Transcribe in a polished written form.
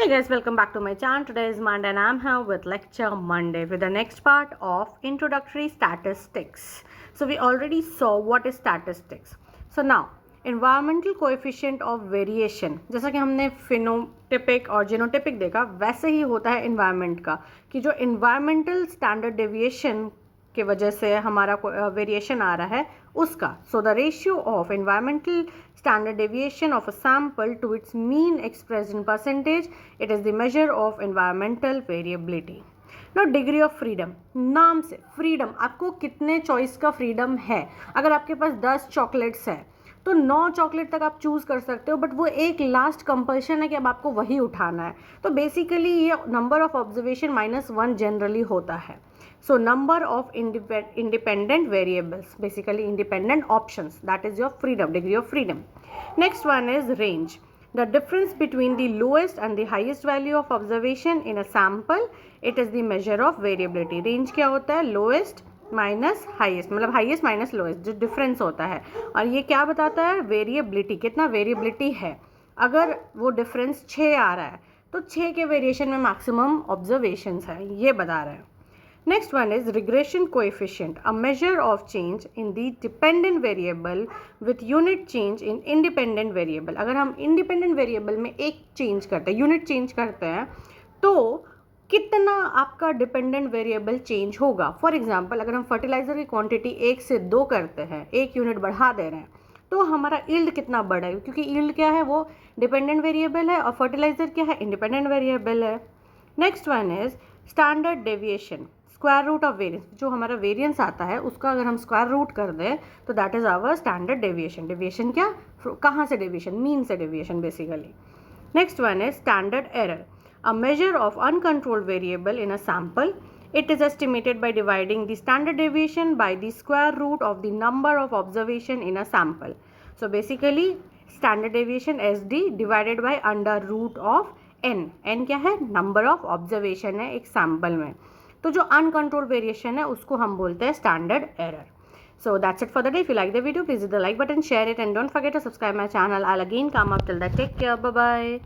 Hey guys, welcome back to my channel. Today is Monday and I'm here with lecture Monday with the next part of introductory statistics. So we already saw what is statistics. So now environmental coefficient of variation, जैसा कि हमने phenotypic और genotypic देखा, वैसे ही होता है environment का कि जो environmental standard deviation के वजह से हमारा वेरिएशन आ रहा है उसका. So the ratio of environmental standard deviation of a sample to its mean expressed in percentage, it is the measure of environmental variability. No degree of freedom, नाम से freedom, आपको कितने चॉइस का फ्रीडम है. अगर आपके पास 10 चॉकलेट्स है तो 9 चॉकलेट तक आप चूज़ कर सकते हो, बट वो एक लास्ट कंपल्शन है कि अब आपको वही उठाना है. तो बेसिकली ये नंबर ऑफ ऑब्जर्वेशन -1 जनरली होता है. So number of independent variables, basically independent options, that is your freedom, degree of freedom. Next one is range. The difference between the lowest and the highest value of observation in a sample, it is the measure of variability. Range क्या होता है? Lowest minus highest, मतलब highest minus lowest जो difference होता है. और ये क्या बताता है? वेरिएबिलिटी, कितना वेरिएबिलिटी है. अगर वो डिफरेंस 6 आ रहा है तो 6 के वेरिएशन में मैक्सिमम ऑब्जर्वेशंस है, ये बता रहे हैं. Next one is regression coefficient, a measure of change in the dependent variable with unit change in independent variable. अगर हम independent variable में एक change करते हैं, unit change करते हैं, तो कितना आपका dependent variable change होगा. फॉर एग्जाम्पल अगर हम फर्टिलाइजर की क्वांटिटी 1 से 2 करते हैं, 1 यूनिट बढ़ा दे रहे हैं, तो हमारा यील्ड कितना बढ़ेगा, क्योंकि यील्ड क्या है, वो डिपेंडेंट वेरिएबल है और फर्टिलाइजर क्या है, इंडिपेंडेंट वेरिएबल है. Next one is standard deviation, square root of variance. जो हमारा वेरियंस आता है उसका अगर हम स्क्वायर रूट कर दें तो that is our standard deviation. Deviation क्या, कहाँ से डेविएशन, मीन से deviation basically. Next one is standard error, a measure of uncontrolled variable in a sample. It is estimated by dividing the standard deviation by the square root of the number of observation in a sample. So basically standard deviation SD divided by under root of n. n क्या है, number of observation है एक sample में. तो जो uncontrol variation है उसको हम बोलते हैं standard error. So that's it for the day. If you like the video, please hit the like button, share it, and don't forget to subscribe my channel. I'll again come up till that. Take care. Bye bye.